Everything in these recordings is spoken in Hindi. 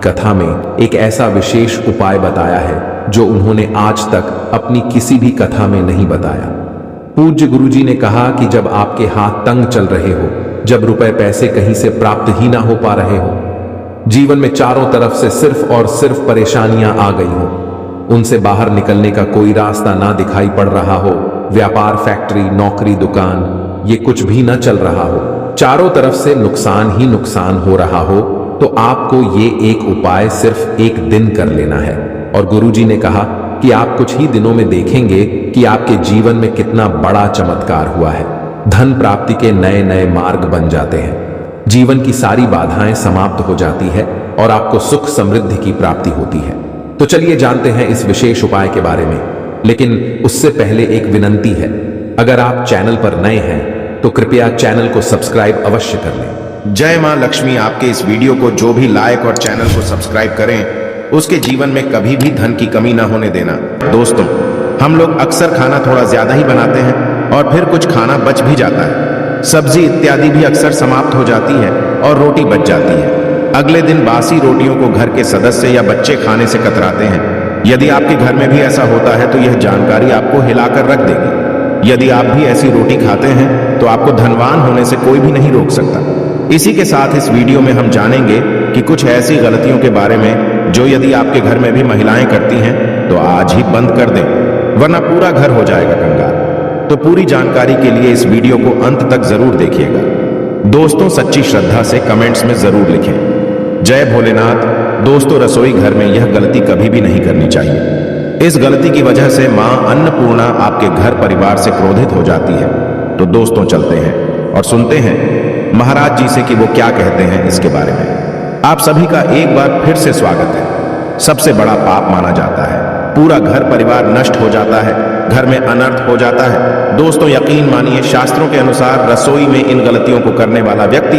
कथा में एक ऐसा विशेष उपाय बताया है जो उन्होंने आज तक अपनी किसी भी कथा में नहीं बताया। पूज्य गुरुजी ने कहा कि जब आपके हाथ तंग चल रहे हो, जब रुपए पैसे कहीं से प्राप्त ही ना हो पा रहे हो, जीवन में चारों तरफ से सिर्फ और सिर्फ परेशानियां आ गई हो, उनसे बाहर निकलने का कोई रास्ता ना दिखाई पड़ रहा हो, व्यापार, फैक्ट्री, नौकरी, दुकान, ये कुछ भी ना चल रहा हो, चारों तरफ से नुकसान ही नुकसान हो रहा हो, तो आपको ये एक उपाय सिर्फ एक दिन कर लेना है। और गुरुजी ने कहा कि आप कुछ ही दिनों में देखेंगे कि आपके जीवन में कितना बड़ा चमत्कार हुआ है। धन प्राप्ति के नए नए मार्ग बन जाते हैं, जीवन की सारी बाधाएं समाप्त हो जाती है और आपको सुख समृद्धि की प्राप्ति होती है। तो चलिए जानते हैं इस विशेष उपाय के बारे में, लेकिन उससे पहले एक विनंती है, अगर आप चैनल पर नए हैं तो कृपया चैनल को सब्सक्राइब अवश्य कर लें। जय मां लक्ष्मी। आपके इस वीडियो को जो भी लाइक और चैनल को सब्सक्राइब करें, उसके जीवन में कभी भी धन की कमी ना होने देना। दोस्तों, हम लोग अक्सर खाना थोड़ा ज्यादा ही बनाते हैं और फिर कुछ खाना बच भी जाता है। सब्जी इत्यादि भी अक्सर समाप्त हो जाती है और रोटी बच जाती है। अगले दिन बासी रोटियों को घर के सदस्य या बच्चे खाने से कतराते हैं। यदि आपके घर में भी ऐसा होता है तो यह जानकारी आपको हिलाकर रख देगी। यदि आप भी ऐसी रोटी खाते हैं तो आपको धनवान होने से कोई भी नहीं रोक सकता। इसी के साथ इस वीडियो में हम जानेंगे कि कुछ ऐसी गलतियों के बारे में जो यदि आपके घर में भी महिलाएं करती हैं तो आज ही बंद कर दें, वरना पूरा घर हो जाएगा कंगाल। तो पूरी जानकारी के लिए इस वीडियो को अंत तक जरूर देखिएगा। दोस्तों, सच्ची श्रद्धा से कमेंट्स में जरूर लिखें जय भोलेनाथ। दोस्तों, रसोई घर में यह गलती कभी भी नहीं करनी चाहिए। इस गलती की वजह से मां अन्नपूर्णा आपके घर परिवार से क्रोधित हो जाती है। तो दोस्तों, चलते हैं और सुनते हैं महाराज जी से कि वो क्या कहते हैं इसके बारे में। आप सभी का एक बार फिर से स्वागत है। सबसे बड़ा पाप माना जाता है, पूरा घर परिवार नष्ट हो जाता है, घर में अनर्थ हो जाता है। दोस्तों, यकीन मानिए, शास्त्रों के अनुसार रसोई में इन गलतियों को करने वाला व्यक्ति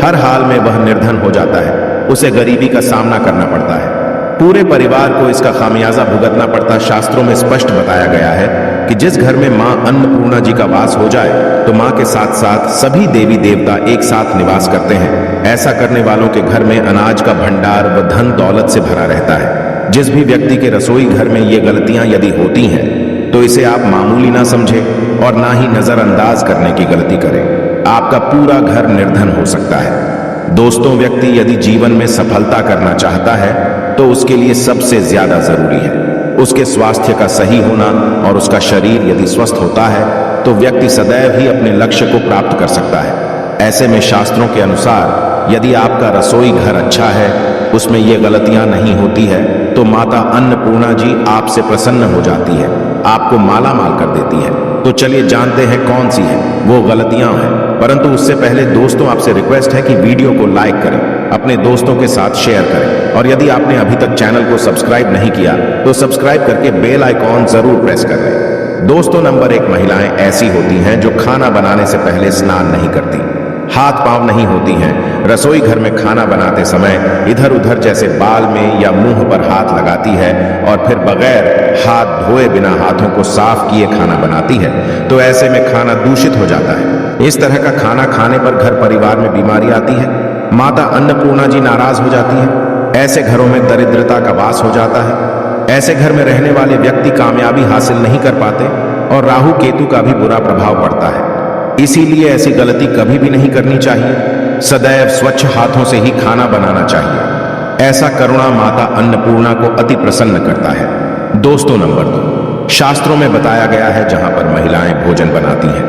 हर हाल में वह निर्धन हो जाता है, उसे गरीबी का सामना करना पड़ता है, पूरे परिवार को इसका खामियाजा भुगतना पड़ता। शास्त्रों में स्पष्ट बताया गया है कि जिस घर में मां अन्नपूर्णा जी का वास हो जाए तो मां के साथ साथ सभी देवी देवता एक साथ निवास करते हैं। ऐसा करने वालों के घर में अनाज का भंडार व धन दौलत से भरा रहता है। जिस भी व्यक्ति के रसोई घर में ये गलतियां यदि होती हैं तो इसे आप मामूली ना समझें और ना ही नजरअंदाज करने की गलती करें। आपका पूरा घर निर्धन हो सकता है। दोस्तों, व्यक्ति यदि जीवन में सफलता करना चाहता है तो उसके लिए सबसे ज्यादा जरूरी है उसके स्वास्थ्य का सही होना, और उसका शरीर यदि स्वस्थ होता है तो व्यक्ति सदैव ही अपने लक्ष्य को प्राप्त कर सकता है। ऐसे में शास्त्रों के अनुसार यदि आपका रसोई घर अच्छा है, उसमें ये गलतियां नहीं होती है, तो माता अन्नपूर्णा जी आपसे प्रसन्न हो जाती है, आपको माला माल कर देती है। तो चलिए जानते हैं कौन सी है वो गलतियां हैं। परंतु उससे पहले दोस्तों, आपसे रिक्वेस्ट है कि वीडियो को लाइक करें, अपने दोस्तों के साथ शेयर करें, और यदि आपने अभी तक चैनल को सब्सक्राइब नहीं किया तो सब्सक्राइब करके बेल आइकॉन जरूर प्रेस कर लें। दोस्तों, नंबर 1, महिलाएं ऐसी होती हैं जो खाना बनाने से पहले स्नान नहीं करती, हाथ पांव नहीं होती हैं। रसोई घर में खाना बनाते समय इधर उधर जैसे बाल में या मुंह पर हाथ लगाती है और फिर बगैर हाथ धोए बिना हाथों को साफ किए खाना बनाती है, तो ऐसे में खाना दूषित हो जाता है। इस तरह का खाना खाने पर घर परिवार में बीमारी आती है, माता अन्नपूर्णा जी नाराज हो जाती है। ऐसे घरों में दरिद्रता का वास हो जाता है। ऐसे घर में रहने वाले व्यक्ति कामयाबी हासिल नहीं कर पाते और राहु केतु का भी बुरा प्रभाव पड़ता है। इसीलिए ऐसी गलती कभी भी नहीं करनी चाहिए। सदैव स्वच्छ हाथों से ही खाना बनाना चाहिए। ऐसा करुणा माता अन्नपूर्णा को अति प्रसन्न करता है। दोस्तों, नंबर 2, शास्त्रों में बताया गया है जहां पर महिलाएं भोजन बनाती हैं,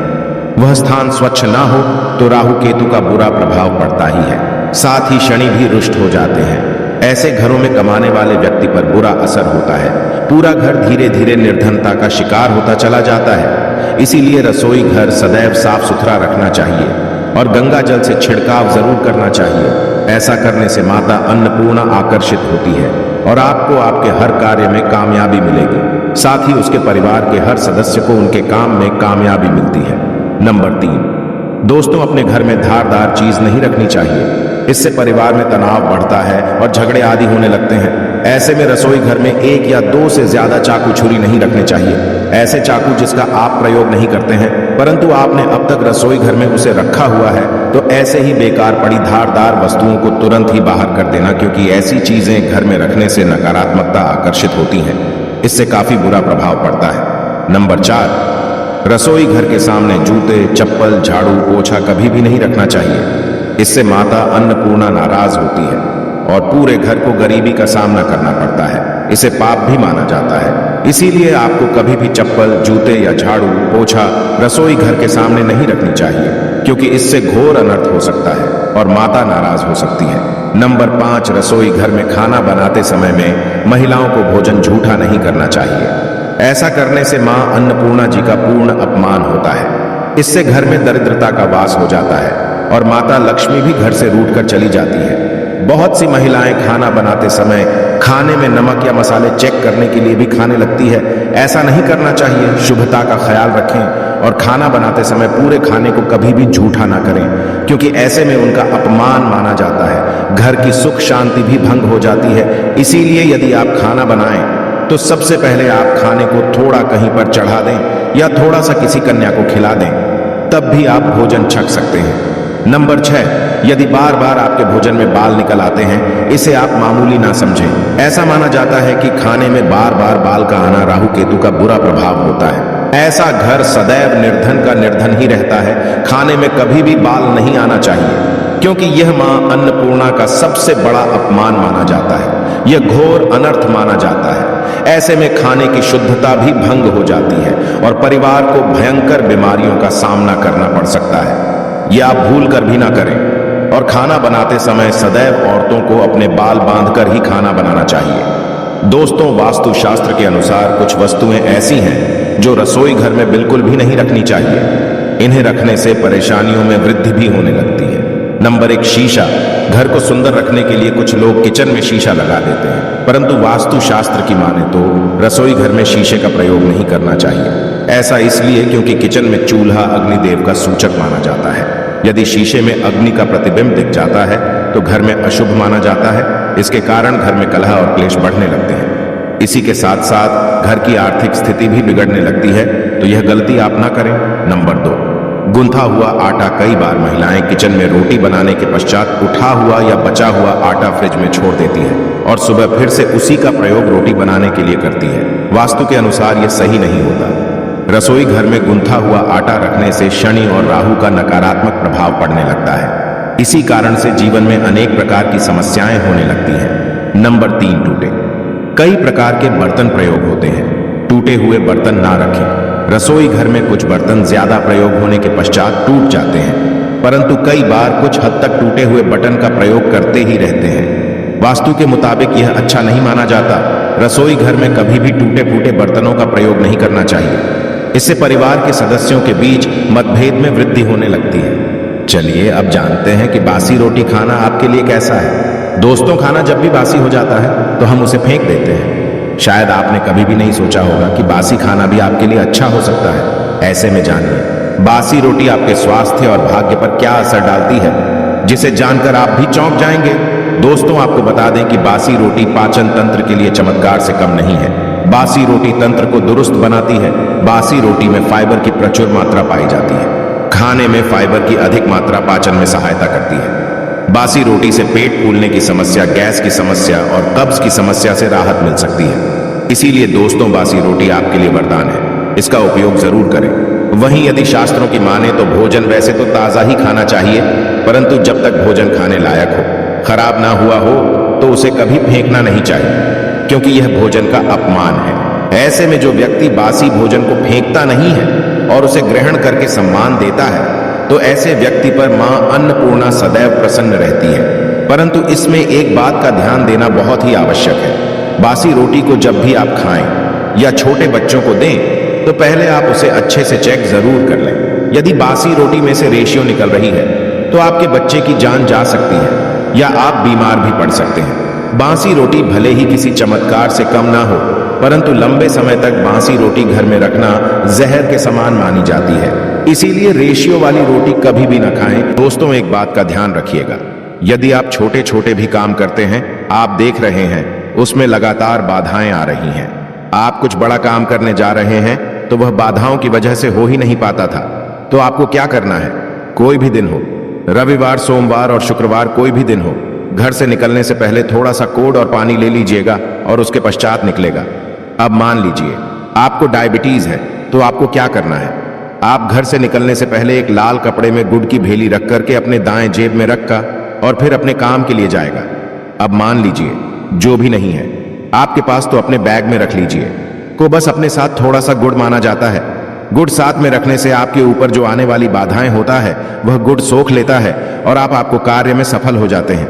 वह स्थान स्वच्छ ना हो तो राहु केतु का बुरा प्रभाव पड़ता ही है, साथ ही शनि भी रुष्ट हो जाते हैं। ऐसे घरों में कमाने वाले व्यक्ति पर बुरा असर होता है। पूरा घर धीरे धीरे निर्धनता का शिकार होता चला जाता है। इसीलिए रसोई घर सदैव साफ सुथरा रखना चाहिए और गंगा जल से छिड़काव जरूर करना चाहिए। ऐसा करने से माता अन्नपूर्णा आकर्षित होती है और आपको आपके हर कार्य में कामयाबी मिलेगी। साथ ही उसके परिवार के हर सदस्य को उनके काम में कामयाबी मिलती है। नंबर 3, दोस्तों, अपने घर में धारदार चीज नहीं रखनी चाहिए। इससे परिवार में तनाव बढ़ता है और झगड़े आदि होने लगते हैं। ऐसे में रसोई घर में एक या दो से ज्यादा चाकू छुरी नहीं रखने चाहिए। ऐसे चाकू जिसका आप प्रयोग नहीं करते हैं परंतु आपने अब तक रसोई घर में उसे रखा हुआ है, तो ऐसे ही बेकार पड़ी धारदार वस्तुओं को तुरंत ही बाहर कर देना, क्योंकि ऐसी चीजें घर में रखने से नकारात्मकता आकर्षित होती है। इससे काफी बुरा प्रभाव पड़ता है। नंबर 4, रसोई घर के सामने जूते, चप्पल, झाड़ू, पोछा कभी भी नहीं रखना चाहिए। इससे माता अन्नपूर्णा नाराज होती है और पूरे घर को गरीबी का सामना करना पड़ता है। इसे पाप भी माना जाता है। इसीलिए आपको कभी भी चप्पल, जूते या झाड़ू, पोछा रसोई घर के सामने नहीं रखनी चाहिए, क्योंकि इससे घोर अनर्थ हो सकता है और माता नाराज हो सकती है। नंबर 5, रसोई घर में खाना बनाते समय में महिलाओं को भोजन झूठा नहीं करना चाहिए। ऐसा करने से मां अन्नपूर्णा जी का पूर्ण अपमान होता है। इससे घर में दरिद्रता का वास हो जाता है और माता लक्ष्मी भी घर से रूठ कर चली जाती है। बहुत सी महिलाएं खाना बनाते समय खाने में नमक या मसाले चेक करने के लिए भी खाने लगती है। ऐसा नहीं करना चाहिए। शुभता का ख्याल रखें और खाना बनाते समय पूरे खाने को कभी भी झूठा ना करें, क्योंकि ऐसे में उनका अपमान माना जाता है। घर की सुख शांति भी भंग हो जाती है। इसीलिए यदि आप खाना बनाएं तो सबसे पहले आप खाने को थोड़ा कहीं पर चढ़ा दें या थोड़ा सा किसी कन्या को खिला दें, तब भी आप भोजन छक सकते हैं। नंबर 6, यदि बार बार आपके भोजन में बाल निकल आते हैं, इसे आप मामूली ना समझें। ऐसा माना जाता है कि खाने में बार बार बाल का आना राहु केतु का बुरा प्रभाव होता है। ऐसा घर सदैव निर्धन का निर्धन ही रहता है। खाने में कभी भी बाल नहीं आना चाहिए, क्योंकि यह मां अन्नपूर्णा का सबसे बड़ा अपमान माना जाता है। यह घोर अनर्थ माना जाता है। ऐसे में खाने की शुद्धता भी भंग हो जाती है और परिवार को भयंकर बीमारियों का सामना करना पड़ सकता है। यह आप भूल कर भी ना करें। और खाना बनाते समय सदैव औरतों को अपने बाल बांधकर ही खाना बनाना चाहिए। दोस्तों, वास्तु शास्त्र के अनुसार कुछ वस्तुएं ऐसी हैं जो रसोई घर में बिल्कुल भी नहीं रखनी चाहिए। इन्हें रखने से परेशानियों में वृद्धि भी होने लगती है। नंबर 1, शीशा। घर को सुंदर रखने के लिए कुछ लोग किचन में शीशा लगा देते हैं, परंतु वास्तु शास्त्र की माने तो रसोई घर में शीशे का प्रयोग नहीं करना चाहिए। ऐसा इसलिए क्योंकि किचन में चूल्हा अग्निदेव का सूचक माना जाता है। यदि शीशे में अग्नि का प्रतिबिंब दिख जाता है तो घर में अशुभ माना जाता है। इसके कारण घर में कलह और क्लेश बढ़ने लगते हैं। इसी के साथ साथ घर की आर्थिक स्थिति भी बिगड़ने लगती है, तो यह गलती आप ना करें। नंबर 2, गुंथा हुआ आटा। कई बार महिलाएं किचन में रोटी बनाने के पश्चात उठा हुआ या बचा हुआ आटा फ्रिज में छोड़ देती है और सुबह फिर से उसी का प्रयोग रोटी बनाने के लिए करती है। वास्तु के अनुसार यह सही नहीं होता। रसोई घर में गुंथा हुआ आटा रखने से शनि और राहु का नकारात्मक प्रभाव पड़ने लगता है। इसी कारण से जीवन में अनेक प्रकार की समस्याएं होने लगती हैं। नंबर 3, टूटे। कई प्रकार के बर्तन प्रयोग होते हैं। टूटे हुए बर्तन ना रखें। रसोई घर में कुछ बर्तन ज्यादा प्रयोग होने के पश्चात टूट जाते हैं, परंतु कई बार कुछ हद तक टूटे हुए बर्तन का प्रयोग करते ही रहते हैं। वास्तु के मुताबिक यह अच्छा नहीं माना जाता। रसोई घर में कभी भी टूटे फूटे बर्तनों का प्रयोग नहीं करना चाहिए। इससे परिवार के सदस्यों के बीच मतभेद में वृद्धि होने लगती है। चलिए अब जानते हैं कि बासी रोटी खाना आपके लिए कैसा है। दोस्तों, खाना जब भी बासी हो जाता है तो हम उसे फेंक देते हैं। शायद आपने कभी भी नहीं सोचा होगा कि बासी खाना भी आपके लिए अच्छा हो सकता है। ऐसे में जानिए बासी रोटी आपके स्वास्थ्य और भाग्य पर क्या असर डालती है, जिसे जानकर आप भी चौंक जाएंगे। दोस्तों, आपको बता दें कि बासी रोटी पाचन तंत्र के लिए चमत्कार से कम नहीं है। बासी रोटी तंत्र को दुरुस्त बनाती है। बासी रोटी में फाइबर की प्रचुर मात्रा पाई जाती है। खाने में फाइबर की अधिक मात्रा पाचन में सहायता करती है। बासी रोटी से पेट फूलने की समस्या, गैस की समस्या और कब्ज की समस्या से राहत मिल सकती है। इसीलिए दोस्तों, बासी रोटी आपके लिए वरदान है। इसका उपयोग जरूर करें। वहीं यदि शास्त्रों की माने तो भोजन वैसे तो ताजा ही खाना चाहिए, परंतु जब तक भोजन खाने लायक हो, खराब ना हुआ हो, तो उसे कभी फेंकना नहीं चाहिए, क्योंकि यह भोजन का अपमान है। ऐसे में जो व्यक्ति बासी भोजन को फेंकता नहीं है और उसे ग्रहण करके सम्मान देता है, तो ऐसे व्यक्ति पर मां अन्नपूर्णा सदैव प्रसन्न रहती है। परंतु इसमें एक बात का ध्यान देना बहुत ही आवश्यक है। बासी रोटी को जब भी आप खाएं या छोटे बच्चों को दें, तो पहले आप उसे अच्छे से चेक जरूर कर लें। यदि बासी रोटी में से रेशियो निकल रही है तो आपके बच्चे की जान जा सकती है या आप बीमार भी पड़ सकते हैं। बासी रोटी भले ही किसी चमत्कार से कम ना हो, परंतु लंबे समय तक बासी रोटी घर में रखना जहर के समान मानी जाती है। इसीलिए रेशियो वाली रोटी कभी भी ना खाएं। दोस्तों, एक बात का ध्यान रखिएगा। यदि आप छोटे छोटे भी काम करते हैं, आप देख रहे हैं उसमें लगातार बाधाएं आ रही हैं। आप कुछ बड़ा काम करने जा रहे हैं तो वह बाधाओं की वजह से हो ही नहीं पाता था। तो आपको क्या करना है? कोई भी दिन हो, रविवार, सोमवार और शुक्रवार, कोई भी दिन हो, घर से निकलने से पहले थोड़ा सा कोड और पानी ले लीजिएगा और उसके पश्चात निकलेगा। अब मान लीजिए आपको डायबिटीज है, तो आपको क्या करना है? आप घर से निकलने से पहले एक लाल कपड़े में गुड़ की भेली रख करके अपने दाएं जेब में रखा और फिर अपने काम के लिए जाएगा। अब मान लीजिए जो भी नहीं है आपके पास, तो अपने बैग में रख लीजिए। को बस अपने साथ थोड़ा सा गुड़ माना जाता है। गुड़ साथ में रखने से आपके ऊपर जो आने वाली बाधाएं होता है वह गुड़ सोख लेता है और आपको कार्य में सफल हो जाते हैं।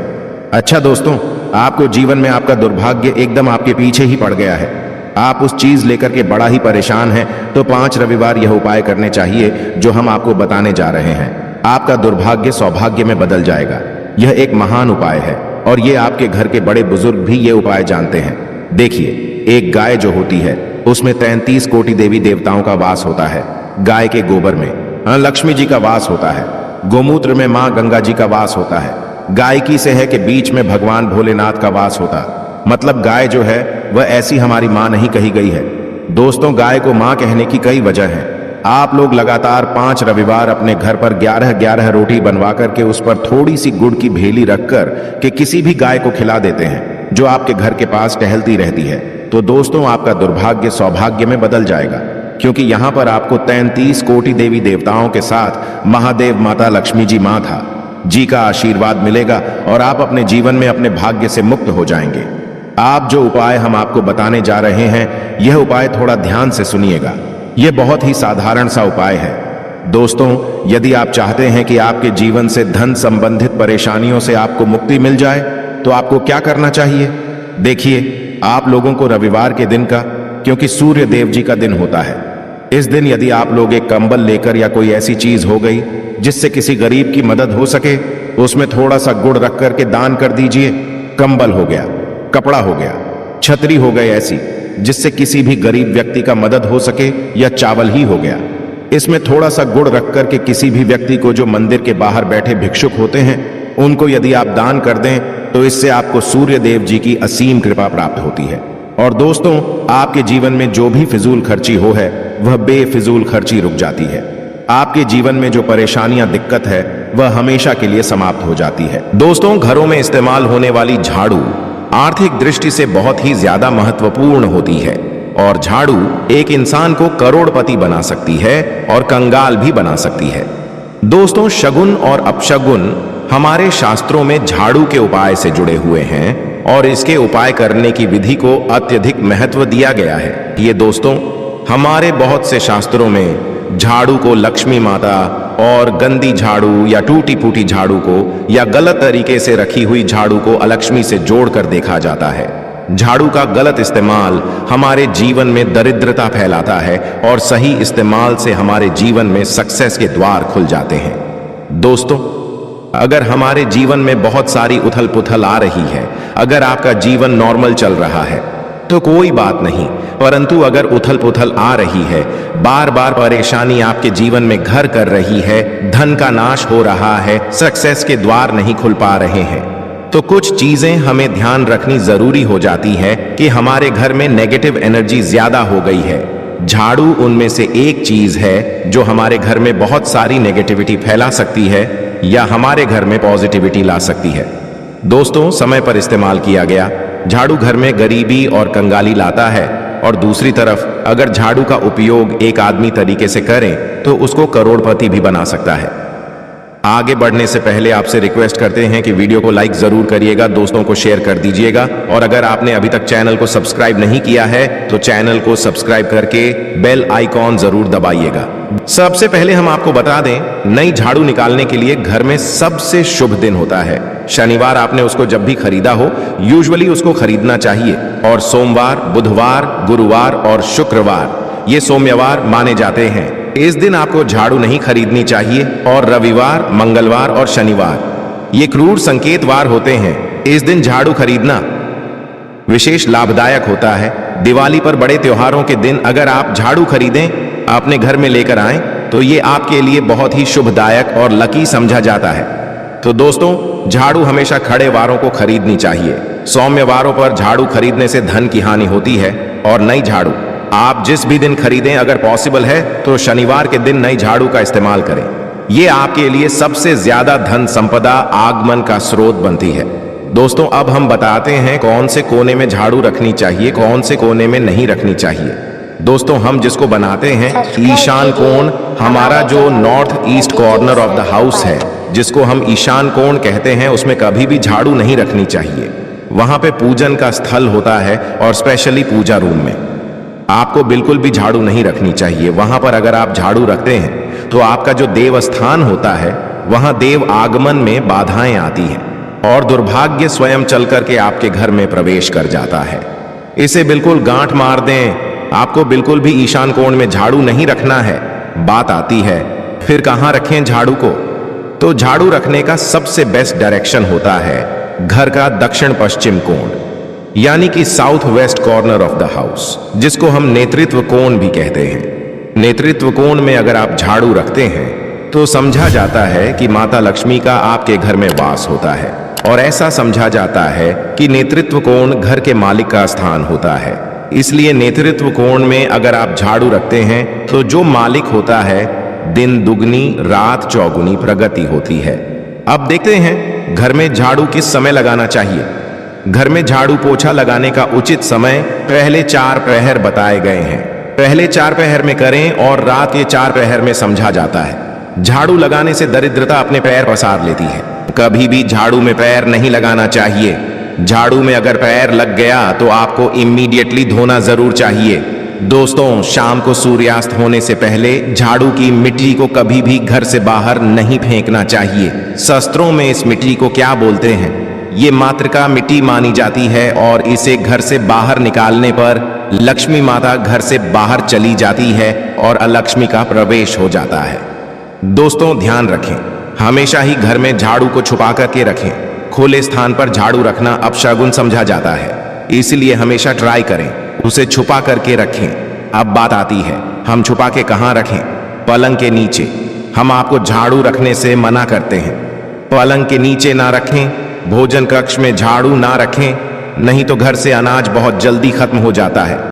अच्छा दोस्तों, आपको जीवन में आपका दुर्भाग्य एकदम आपके पीछे ही पड़ गया है। आप उस चीज लेकर के बड़ा ही परेशान हैं, तो 5 रविवार यह उपाय करने चाहिए जो हम आपको बताने जा रहे हैं। आपका दुर्भाग्य सौभाग्य में बदल जाएगा। यह एक महान उपाय है और ये आपके घर के बड़े बुजुर्ग भी ये उपाय जानते हैं। देखिए, एक गाय जो होती है उसमें 33 कोटि देवी देवताओं का वास होता है। गाय के गोबर में लक्ष्मी जी का वास होता है। गोमूत्र में मां गंगा जी का वास होता है। गायकी से है कि बीच में भगवान भोलेनाथ का वास होता। मतलब गाय जो है वह ऐसी हमारी मां नहीं कही गई है। दोस्तों, गाय को मां कहने की कई वजह है। आप लोग लगातार 5 रविवार अपने घर पर 11-11 रोटी बनवा करके उस पर थोड़ी सी गुड़ की भेली रखकर के किसी भी गाय को खिला देते हैं जो आपके घर के पास टहलती रहती है। तो दोस्तों, आपका दुर्भाग्य सौभाग्य में बदल जाएगा, क्योंकि यहां पर आपको 33 कोटि देवी देवताओं के साथ महादेव माता लक्ष्मी जी मां था जी का आशीर्वाद मिलेगा और आप अपने जीवन में अपने भाग्य से मुक्त हो जाएंगे। आप जो उपाय हम आपको बताने जा रहे हैं, यह उपाय थोड़ा ध्यान से सुनिएगा। यह बहुत ही साधारण सा उपाय है। दोस्तों, यदि आप चाहते हैं कि आपके जीवन से धन संबंधित परेशानियों से आपको मुक्ति मिल जाए, तो आपको क्या करना चाहिए? देखिए, आप लोगों को रविवार के दिन का, क्योंकि सूर्य देव जी का दिन होता है, इस दिन यदि आप लोग एक कंबल लेकर या कोई ऐसी चीज हो गई जिससे किसी गरीब की मदद हो सके, उसमें थोड़ा सा गुड़ रख करके दान कर दीजिए। कंबल हो गया, कपड़ा हो गया, छतरी हो गई ऐसी जिससे किसी भी गरीब व्यक्ति का मदद हो सके, या चावल ही हो गया। इसमें थोड़ा सा गुड़ रख करके किसी भी व्यक्ति को जो मंदिर के बाहर बैठे भिक्षुक होते हैं उनको यदि आप दान कर दें, तो इससे आपको सूर्य देव जी की असीम कृपा प्राप्त होती है। और दोस्तों, आपके जीवन में जो भी फिजूल खर्ची हो है वह बेफिजूल खर्ची रुक जाती है। आपके जीवन में जो परेशानियां, दिक्कत है वह हमेशा के लिए समाप्त हो जाती है। दोस्तों, घरों में इस्तेमाल होने वाली झाड़ू आर्थिक दृष्टि से बहुत ही ज्यादा महत्वपूर्ण होती है और झाड़ू एक इंसान को करोड़पति बना सकती है और कंगाल भी बना सकती है। दोस्तों, शगुन और अपशगुन हमारे शास्त्रों में झाड़ू के उपाय से जुड़े हुए हैं और इसके उपाय करने की विधि को अत्यधिक महत्व दिया गया है। ये दोस्तों, हमारे बहुत से शास्त्रों में झाड़ू को लक्ष्मी माता और गंदी झाड़ू या टूटी फूटी झाड़ू को या गलत तरीके से रखी हुई झाड़ू को अलक्ष्मी से जोड़कर देखा जाता है। झाड़ू का गलत इस्तेमाल हमारे जीवन में दरिद्रता फैलाता है और सही इस्तेमाल से हमारे जीवन में सक्सेस के द्वार खुल जाते हैं। दोस्तों, अगर हमारे जीवन में बहुत सारी उथल पुथल आ रही है, अगर आपका जीवन नॉर्मल चल रहा है तो कोई बात नहीं, परंतु अगर उथल पुथल आ रही है, बार बार परेशानी आपके जीवन में घर कर रही है, धन का नाश हो रहा है, सक्सेस के द्वार नहीं खुल पा रहे हैं, तो कुछ चीजें हमें ध्यान रखनी जरूरी हो जाती है कि हमारे घर में नेगेटिव एनर्जी ज्यादा हो गई है। झाड़ू उनमें से एक चीज है जो हमारे घर में बहुत सारी नेगेटिविटी फैला सकती है या हमारे घर में पॉजिटिविटी ला सकती है। दोस्तों, समय पर इस्तेमाल किया गया झाड़ू घर में गरीबी और कंगाली लाता है, और दूसरी तरफ अगर झाड़ू का उपयोग एक आदमी तरीके से करें तो उसको करोड़पति भी बना सकता है। आगे बढ़ने से पहले आपसे रिक्वेस्ट करते हैं कि वीडियो को लाइक जरूर करिएगा, दोस्तों को शेयर कर दीजिएगा, और अगर आपने अभी तक चैनल को सब्सक्राइब नहीं किया है तो चैनल को सब्सक्राइब करके बेल आइकॉन जरूर दबाइएगा। सबसे पहले हम आपको बता दें, नई झाड़ू निकालने के लिए घर में सबसे शुभ दिन होता है शनिवार। आपने उसको जब भी खरीदा हो, यूजुअली उसको खरीदना चाहिए, और सोमवार, बुधवार, गुरुवार और शुक्रवार ये सोमवार माने जाते हैं। इस दिन आपको झाड़ू नहीं खरीदनी चाहिए, और रविवार, मंगलवार और शनिवार ये क्रूर संकेतवार होते हैं। इस दिन झाड़ू खरीदना विशेष लाभदायक होता है। दिवाली पर बड़े त्योहारों के दिन अगर आप झाड़ू खरीदें, अपने घर में लेकर आएं, तो ये आपके लिए बहुत ही शुभदायक और लकी समझा जाता है। तो दोस्तों, झाड़ू हमेशा खड़े वारों को खरीदनी चाहिए। सौम्य वारों पर झाड़ू खरीदने से धन की हानि होती है। और नई झाड़ू आप जिस भी दिन खरीदें, अगर पॉसिबल है तो शनिवार के दिन नई झाड़ू का इस्तेमाल करें। ये आपके लिए सबसे ज्यादा धन संपदा आगमन का स्रोत बनती है। दोस्तों, अब हम बताते हैं कौन से कोने में झाड़ू रखनी चाहिए, कौन से कोने में नहीं रखनी चाहिए। दोस्तों, हम जिसको बनाते हैं ईशान कोण, हमारा जो north east corner of the house है, जिसको हम ईशान कोण कहते हैं, उसमें कभी भी झाड़ू नहीं रखनी चाहिए। वहां पे पूजन का स्थल होता है और स्पेशली पूजा रूम में आपको बिल्कुल भी झाड़ू नहीं रखनी चाहिए। वहां पर अगर आप झाड़ू रखते हैं तो आपका जो देव स्थान होता है, वहां देव आगमन में बाधाएं आती हैं और दुर्भाग्य स्वयं चल करके आपके घर में प्रवेश कर जाता है। इसे बिल्कुल गांठ मार दें। आपको बिल्कुल भी ईशान कोण में झाड़ू नहीं रखना है। बात आती है फिर कहां रखें झाड़ू को? तो झाड़ू रखने का सबसे बेस्ट डायरेक्शन होता है घर का दक्षिण पश्चिम कोण, यानी कि south west corner of the house, जिसको हम नेतृत्व कोण भी कहते हैं। नेतृत्व कोण में अगर आप झाड़ू रखते हैं तो समझा जाता है कि माता लक्ष्मी का आपके घर में वास होता है। और ऐसा समझा जाता है कि नेतृत्व कोण घर के मालिक का स्थान होता है। इसलिए नेतृत्व कोण में अगर आप झाड़ू रखते हैं तो जो मालिक होता है, दिन दुगनी रात चौगुनी प्रगति होती है। अब देखते हैं घर में झाड़ू किस समय लगाना चाहिए। घर में झाड़ू पोछा लगाने का उचित समय पहले 4 प्रहर बताए गए हैं। पहले 4 प्रहर में करें और रात के 4 प्रहर में समझा जाता है। झाड़ू लगाने से दरिद्रता अपने पैर पसार लेती है। कभी भी झाड़ू में पैर नहीं लगाना चाहिए। झाड़ू में अगर पैर लग गया तो आपको इमीडिएटली धोना जरूर चाहिए। दोस्तों, शाम को सूर्यास्त होने से पहले झाड़ू की मिट्टी को कभी भी घर से बाहर नहीं फेंकना चाहिए। शास्त्रों में इस मिट्टी को क्या बोलते हैं? ये मातृका मिट्टी मानी जाती है और इसे घर से बाहर निकालने पर लक्ष्मी माता घर से बाहर चली जाती है और अलक्ष्मी का प्रवेश हो जाता है। दोस्तों, ध्यान रखें, हमेशा ही घर में झाड़ू को छुपा करके रखें। खुले स्थान पर झाड़ू रखना अपशगुन समझा जाता है, इसलिए हमेशा ट्राई करें उसे छुपा करके रखें। अब बात आती है, हम छुपा के कहां रखें? पलंग के नीचे। हम आपको झाड़ू रखने से मना करते हैं। पलंग के नीचे ना रखें, भोजन कक्ष में झाड़ू ना रखें, नहीं तो घर से अनाज बहुत जल्दी खत्म हो जाता है।